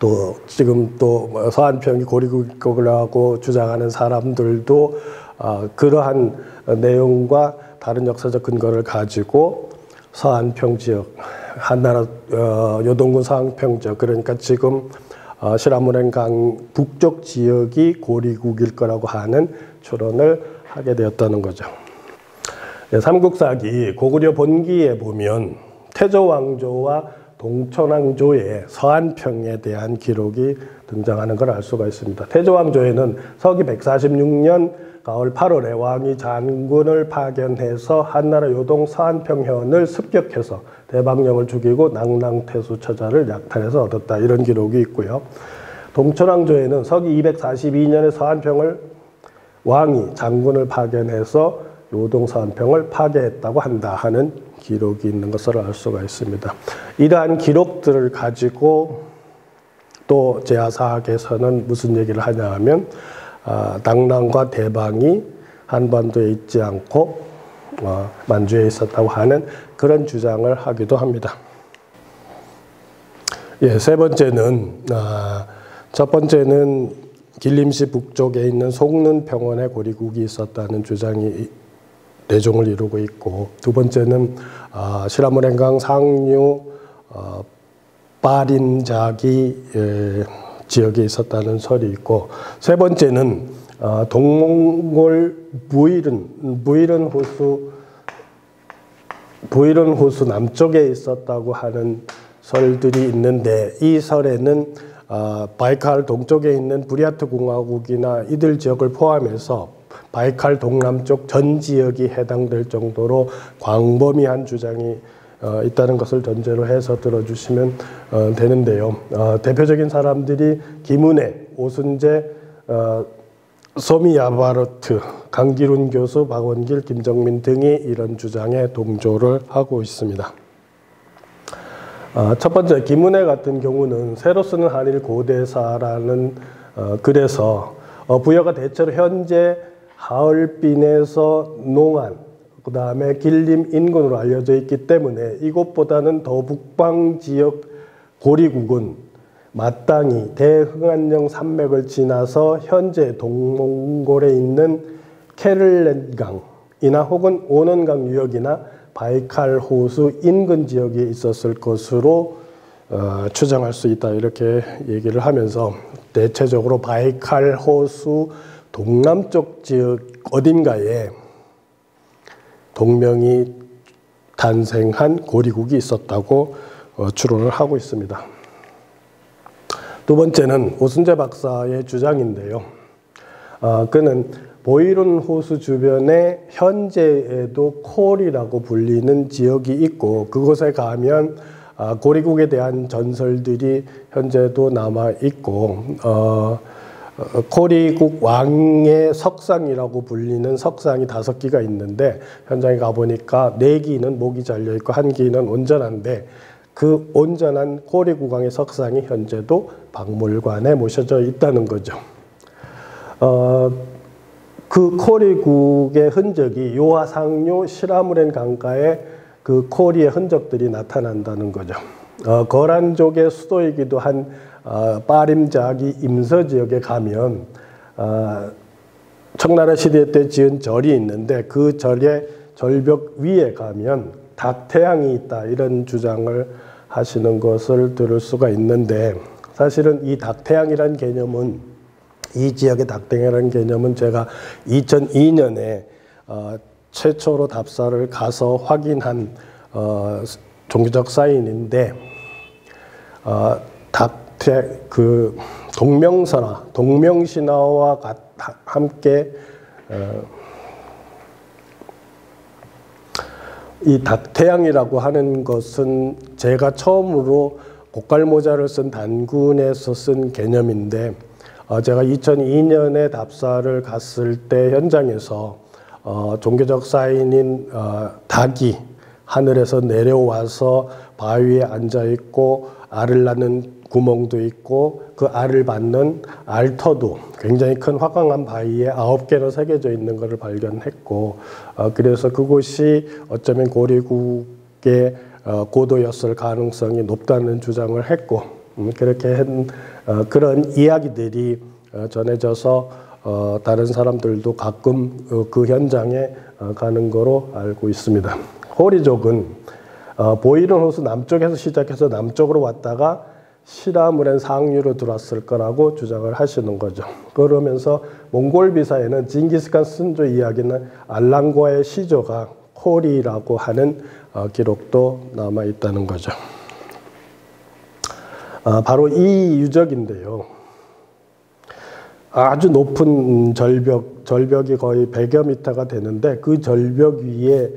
또 지금 또 서안평이 고리국이라고 주장하는 사람들도 그러한 내용과 다른 역사적 근거를 가지고 서안평 지역, 한나라 요동군 서안평 지역, 그러니까 지금 신라문행강 북쪽 지역이 고리국일 거라고 하는 추론을 하게 되었다는 거죠. 삼국사기 고구려 본기에 보면 태조왕조와 동천왕조의 서안평에 대한 기록이 등장하는 걸 알 수가 있습니다. 태조왕조에는 서기 146년 가을 8월에 왕이 장군을 파견해서 한나라 요동 서안평현을 습격해서 대방령을 죽이고 낭랑태수 처자를 약탈해서 얻었다, 이런 기록이 있고요. 동천왕조에는 서기 242년에 서안평을 왕이 장군을 파견해서 요동 서안평을 파괴했다고 한다 하는 기록이 있는 것을 알 수가 있습니다. 이러한 기록들을 가지고 또 제야사학에서는 무슨 얘기를 하냐 하면 낭랑과 대방이 한반도에 있지 않고 만주에 있었다고 하는 그런 주장을 하기도 합니다. 세 번째는 첫 번째는 길림시 북쪽에 있는 송는평원에 고리국이 있었다는 주장이 내종을 이루고 있고, 두 번째는 신라문행강 상류 빠린자기 지역에 있었다는 설이 있고, 세 번째는 동몽골 부이른 호수 남쪽에 있었다고 하는 설들이 있는데, 이 설에는 바이칼 동쪽에 있는 부리아트 공화국이나 이들 지역을 포함해서 바이칼 동남쪽 전 지역이 해당될 정도로 광범위한 주장이 있다는 것을 전제로 해서 들어주시면 되는데요. 대표적인 사람들이 김은혜, 오순재, 소미야바르트, 강기룬 교수, 박원길, 김정민 등이 이런 주장에 동조를 하고 있습니다. 첫 번째, 김은혜 같은 경우는 새로 쓰는 한일 고대사라는 글에서 부여가 대체로 현재 하얼빈에서 농안, 그 다음에 길림 인근으로 알려져 있기 때문에 이곳보다는 더 북방 지역 고리국은 마땅히 대흥안령 산맥을 지나서 현재 동몽골에 있는 케를렌강이나 혹은 오넌강 유역이나 바이칼 호수 인근 지역에 있었을 것으로 추정할 수 있다, 이렇게 얘기를 하면서 대체적으로 바이칼 호수 동남쪽 지역 어딘가에 동명이 탄생한 고리국이 있었다고 추론을 하고 있습니다. 두 번째는 오순재 박사의 주장인데요. 그는 보이룬 호수 주변에 현재에도 콜이라고 불리는 지역이 있고, 그곳에 가면 고리국에 대한 전설들이 현재도 남아 있고, 고리국 왕의 석상이라고 불리는 석상이 5기가 있는데, 현장에 가보니까 4기는 목이 잘려있고 1기는 온전한데, 그 온전한 고리국 왕의 석상이 현재도 박물관에 모셔져 있다는 거죠. 그 고리국의 흔적이 요하상류 시라무렌 강가에 그 고리의 흔적들이 나타난다는 거죠. 거란족의 수도이기도 한 빠림자기 임서 지역에 가면 청나라 시대 때 지은 절이 있는데, 그 절의 절벽 위에 가면 닥태양이 있다, 이런 주장을 하시는 것을 들을 수가 있는데, 사실은 이 닥태양이라는 개념은, 이 지역의 닥태양이라는 개념은 제가 2002년에 최초로 답사를 가서 확인한 종교적 사인인데, 그 동명신화와 함께 이 닥태양이라고 하는 것은 제가 처음으로 고깔모자를 쓴 단군에서 쓴 개념인데, 제가 2002년에 답사를 갔을 때 현장에서 종교적 사인인 닭이 하늘에서 내려와서 바위에 앉아있고 알을 낳는 구멍도 있고, 그 알을 받는 알터도 굉장히 큰 화강한 바위에 9개로 새겨져 있는 것을 발견했고, 그래서 그곳이 어쩌면 고리국의 고도였을 가능성이 높다는 주장을 했고, 그렇게 한 그런 이야기들이 전해져서 다른 사람들도 가끔 그 현장에 가는 거로 알고 있습니다. 호리족은 보이는 호수 남쪽에서 시작해서 남쪽으로 왔다가 시라무렌 상류로 들어왔을 거라고 주장을 하시는 거죠. 그러면서 몽골 비사에는 징기스칸 선조 이야기는 알랑과의 시조가 호리라고 하는 기록도 남아 있다는 거죠. 바로 이 유적인데요. 아주 높은 절벽이 거의 100여 미터가 되는데 그 절벽 위에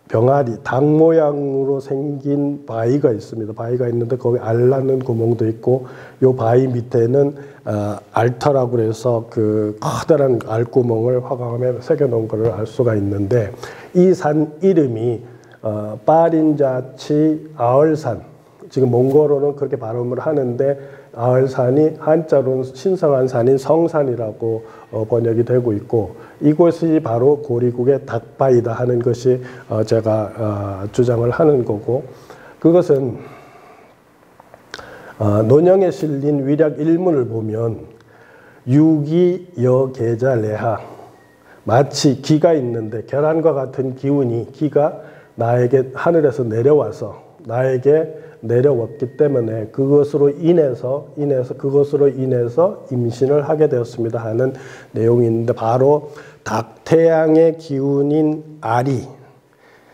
병아리, 닭 모양으로 생긴 바위가 있습니다. 바위가 있는데 거기 알 낳는 구멍도 있고 요 바위 밑에는 알터라고 그래서 그 커다란 알구멍을 화강암에 새겨놓은 것을 알 수가 있는데 이 산 이름이 빠린자치 아얼산, 지금 몽골어는 그렇게 발음을 하는데 아얼산이 한자로는 신성한 산인 성산이라고 번역이 되고 있고 이곳이 바로 고리국의 닭바위다 하는 것이 제가 주장을 하는 거고 그것은 논형에 실린 위략 일문을 보면 유기 여계자 레하 마치 기가 있는데 계란과 같은 기운이 기가 나에게 하늘에서 내려와서 나에게 내려왔기 때문에 그것으로 인해서 임신을 하게 되었습니다 하는 내용이 있는데 바로 태양의 기운인 알이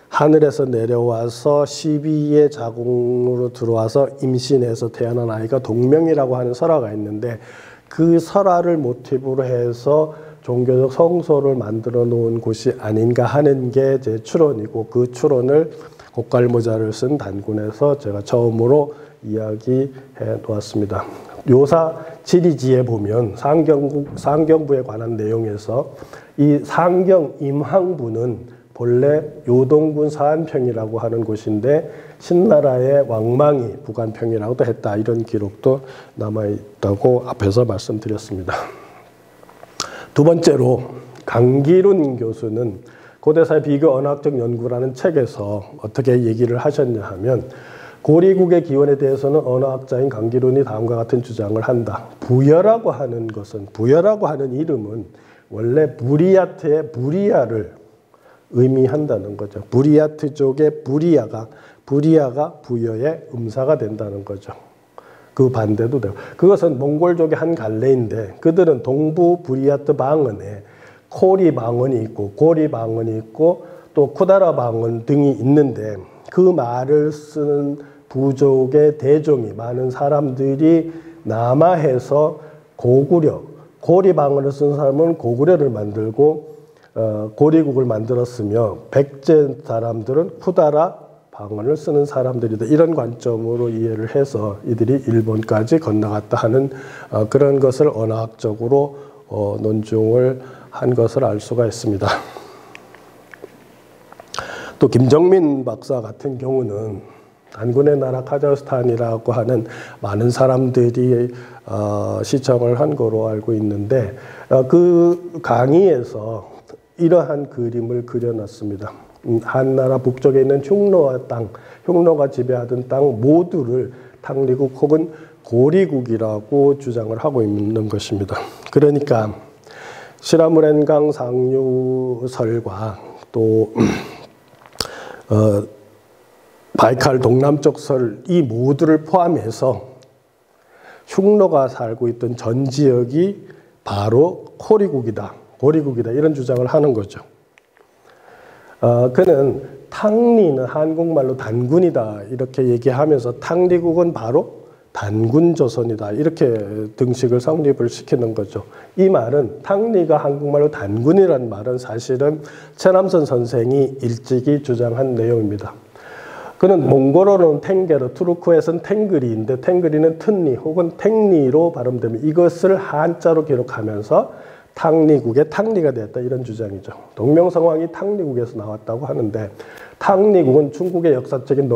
하늘에서 내려와서 12의 자궁으로 들어와서 임신해서 태어난 아이가 동명이라고 하는 설화가 있는데 그 설화를 모티브로 해서 종교적 성소를 만들어 놓은 곳이 아닌가 하는 게 제 추론이고 그 추론을 고깔모자를 쓴 단군에서 제가 처음으로 이야기해 놓았습니다. 묘사 지리지에 보면 상경부에 관한 내용에서 이 상경 임항부는 본래 요동군 사안평이라고 하는 곳인데 신나라의 왕망이 부관평이라고도 했다. 이런 기록도 남아있다고 앞에서 말씀드렸습니다. 두 번째로 강기룬 교수는 고대사의 비교 언어학적 연구라는 책에서 어떻게 얘기를 하셨냐 하면 고리국의 기원에 대해서는 언어학자인 강기룬이 다음과 같은 주장을 한다. 부여라고 하는 이름은 원래 부리아트의 부리아를 의미한다는 거죠. 부리아트족의 부리아가 부여의 음사가 된다는 거죠. 그 반대도 되고 그것은 몽골족의 한 갈래인데 그들은 동부 부리아트 방언에 코리 방언이 있고 고리 방언이 있고 또 쿠다라 방언 등이 있는데 그 말을 쓰는 부족의 대종이 많은 사람들이 남하해서 고리 방언을 쓰는 사람은 고구려를 만들고 고리국을 만들었으며 백제 사람들은 쿠다라 방언을 쓰는 사람들이다. 이런 관점으로 이해를 해서 이들이 일본까지 건너갔다 하는 그런 것을 언어학적으로 논중을 한 것을 알 수가 있습니다. 또 김정민 박사 같은 경우는 단군의 나라 카자흐스탄이라고 하는 많은 사람들이 시청을 한 거로 알고 있는데 그 강의에서 이러한 그림을 그려놨습니다. 한나라 북쪽에 있는 흉노가 지배하던 땅 모두를 탕리국 혹은 고리국이라고 주장을 하고 있는 것입니다. 그러니까 시라무렌강 상류설과 또 바이칼 동남쪽 설 이 모두를 포함해서 흉노가 살고 있던 전 지역이 바로 고리국이다 이런 주장을 하는 거죠. 그는 탕리는 한국말로 단군이다 이렇게 얘기하면서 탕리국은 바로 단군조선이다 이렇게 등식을 성립을 시키는 거죠. 이 말은 탕리가 한국말로 단군이라는 말은 사실은 최남선 선생이 일찍이 주장한 내용입니다. 그는 몽골어로는 탱게르, 투르크에서는 탱그리인데 탱그리는 튼리 혹은 탱리로 발음되면 이것을 한자로 기록하면서 탕리국의 탕리가 되었다 이런 주장이죠. 동명성왕이 탕리국에서 나왔다고 하는데 탕리국은 중국의 역사적인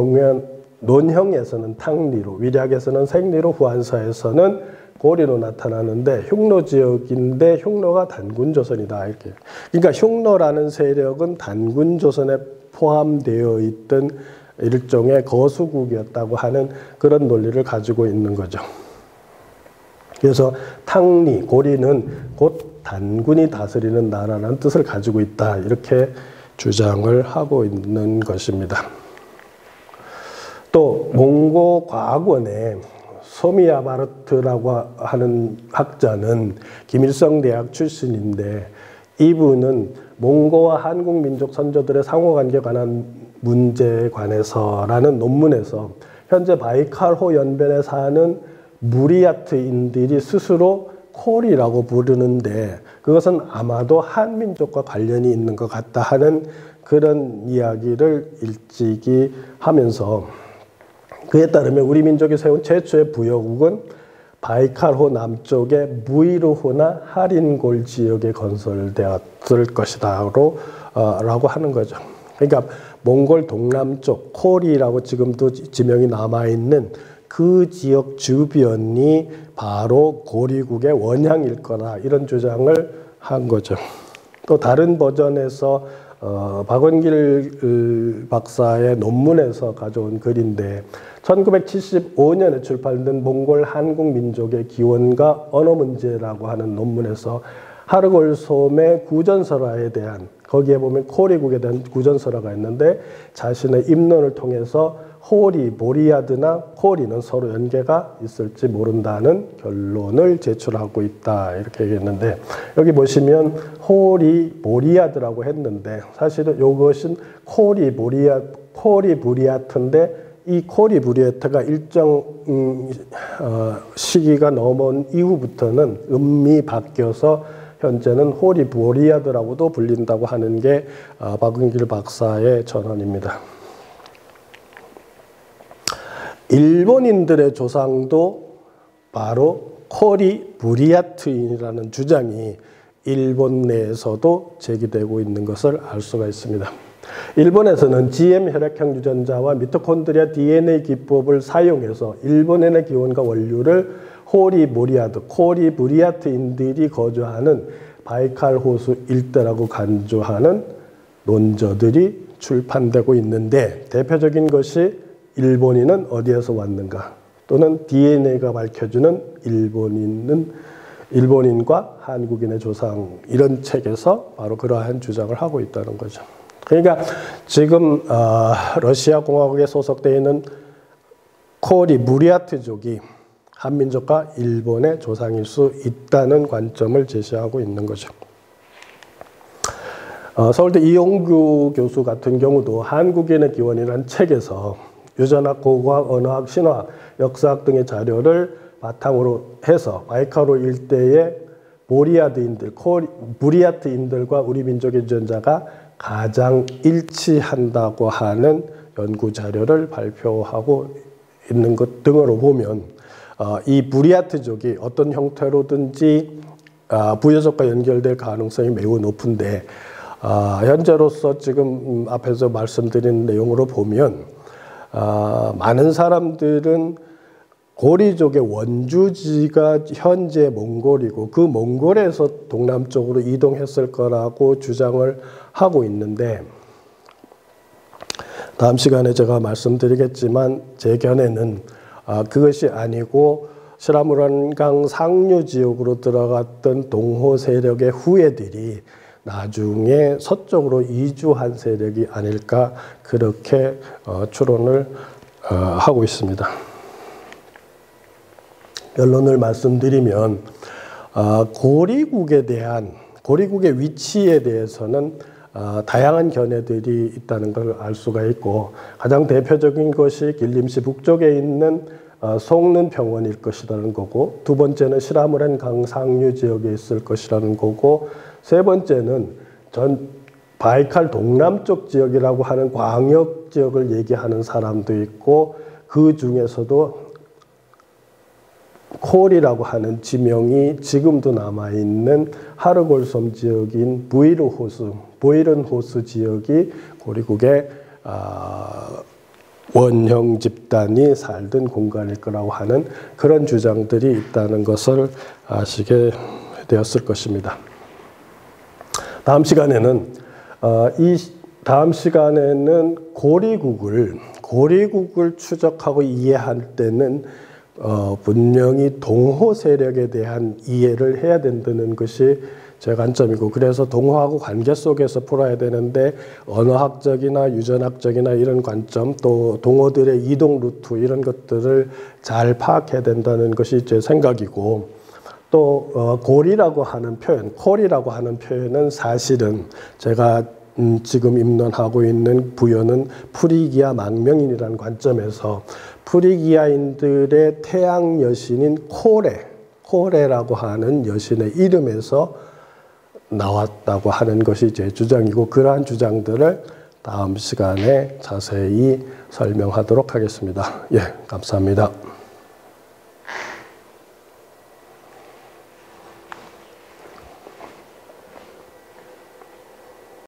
논형에서는 탕리로, 위략에서는 생리로, 후한서에서는 고리로 나타나는데 흉노 지역인데 흉노가 단군조선이다 이렇게. 그러니까 흉노라는 세력은 단군조선에 포함되어 있던 일종의 거수국이었다고 하는 그런 논리를 가지고 있는 거죠. 그래서 탕리, 고리는 곧 단군이 다스리는 나라라는 뜻을 가지고 있다. 이렇게 주장을 하고 있는 것입니다. 또 몽고 과학원의 소미야바르트라고 하는 학자는 김일성 대학 출신인데 이분은 몽고와 한국 민족 선조들의 상호관계에 관한 문제에 관해서라는 논문에서 현재 바이칼호 연변에 사는 무리야트인들이 스스로 콜이라고 부르는데 그것은 아마도 한민족과 관련이 있는 것 같다 하는 그런 이야기를 일찍이 하면서 그에 따르면 우리 민족이 세운 최초의 부여국은 바이칼호 남쪽의 무이르호나 하린골 지역에 건설되었을 것이다 라고 하는 거죠. 그러니까 몽골 동남쪽 콜이라고 지금도 지명이 남아있는 그 지역 주변이 바로 고리국의 원향일 거다 이런 주장을 한 거죠. 또 다른 버전에서 박원길 박사의 논문에서 가져온 글인데 1975년에 출판된 몽골 한국 민족의 기원과 언어 문제라고 하는 논문에서 하르골솜의 구전설화에 대한 거기에 보면 코리국에 대한 구전설화가 있는데 자신의 입론을 통해서 호리, 보리아드나 코리는 서로 연계가 있을지 모른다는 결론을 제출하고 있다 이렇게 얘기했는데 여기 보시면 호리, 보리아드라고 했는데 사실은 이것은 코리, 보리아트인데 이 코리, 보리아트가 일정 시기가 넘은 이후부터는 음이 바뀌어서 현재는 호리, 보리아드라고도 불린다고 하는 게 박은길 박사의 전언입니다. 일본인들의 조상도 바로 코리 부리아트인이라는 주장이 일본 내에서도 제기되고 있는 것을 알 수가 있습니다. 일본에서는 GM 혈액형 유전자와 미토콘드리아 DNA 기법을 사용해서 일본인의 기원과 원류를 호리 보리아드, 코리 부리아트인들이 거주하는 바이칼 호수 일대라고 간주하는 논저들이 출판되고 있는데 대표적인 것이 일본인은 어디에서 왔는가 또는 DNA가 밝혀주는 일본인과 한국인의 조상 이런 책에서 바로 그러한 주장을 하고 있다는 거죠. 그러니까 지금 러시아 공화국에 소속되어 있는 코리 무리아트족이 한민족과 일본의 조상일 수 있다는 관점을 제시하고 있는 거죠. 서울대 이용규 교수 같은 경우도 한국인의 기원이라는 책에서 유전학, 고고학, 언어학, 신화학, 역사학 등의 자료를 바탕으로 해서 바이칼호 일대의 부리아트인들과 우리 민족의 유전자가 가장 일치한다고 하는 연구 자료를 발표하고 있는 것 등으로 보면 이 부리아트족이 어떤 형태로든지 부여족과 연결될 가능성이 매우 높은데 현재로서 지금 앞에서 말씀드린 내용으로 보면 많은 사람들은 고리족의 원주지가 현재 몽골이고 그 몽골에서 동남쪽으로 이동했을 거라고 주장을 하고 있는데 다음 시간에 제가 말씀드리겠지만 제 견해는 그것이 아니고 시라무란강 상류 지역으로 들어갔던 동호 세력의 후예들이 나중에 서쪽으로 이주한 세력이 아닐까 그렇게 추론을 하고 있습니다. 결론을 말씀드리면 고리국의 위치에 대해서는 다양한 견해들이 있다는 걸 알 수가 있고 가장 대표적인 것이 길림시 북쪽에 있는 송는 평원일 것이라는 거고 두 번째는 시라무란 강 상류 지역에 있을 것이라는 거고 세 번째는 전 바이칼 동남쪽 지역이라고 하는 광역 지역을 얘기하는 사람도 있고 그 중에서도 콜이라고 하는 지명이 지금도 남아있는 하르골솜 지역인 보이른호수 지역이 고리국의 원형 집단이 살던 공간일 거라고 하는 그런 주장들이 있다는 것을 아시게 되었을 것입니다. 다음 시간에는 이 다음 시간에는 고리국을 추적하고 이해할 때는 분명히 동호 세력에 대한 이해를 해야 된다는 것이 제 관점이고, 그래서 동호하고 관계 속에서 풀어야 되는데 언어학적이나 유전학적이나 이런 관점, 또 동호들의 이동 루트 이런 것들을 잘 파악해야 된다는 것이 제 생각이고, 또 콜이라고 하는 표현은 사실은 제가 지금 입론하고 있는 부여는 프리기아 망명인이라는 관점에서 프리기아인들의 태양 여신인 코레라고 하는 여신의 이름에서 나왔다고 하는 것이 제 주장이고, 그러한 주장들을 다음 시간에 자세히 설명하도록 하겠습니다. 예, 감사합니다.